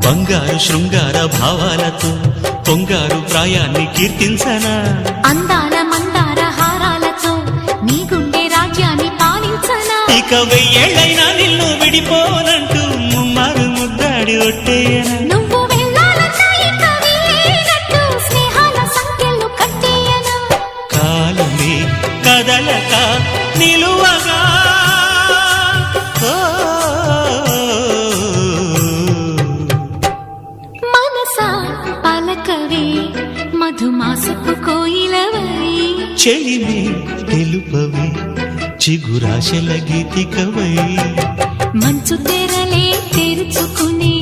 బంగారు శృంగార భావాలతో పొంగారు ప్రాయాన్ని కీర్తించనా అందాల మందార హారాలతో నీ గుండె రాజ్యాన్ని పాలించనా ఇక వెయ్యేళ్ళైనా నిన్ను విడిపోనంటూ ముమ్మారు ముద్దాడి ఒట్టేయనా నువ్వు వెళ్ళాలన్నా ఇక వీలేనట్టు స్నేహాల సంఖ్యలు కట్టేయనా కాలమే కదలక నిలువగా మనసా పలకవే మధుమాసపు కోయిలవై చెలిమి తెలుపవే చిగురాశల గీతికవై మంచు తెరలే తెరుచుకుని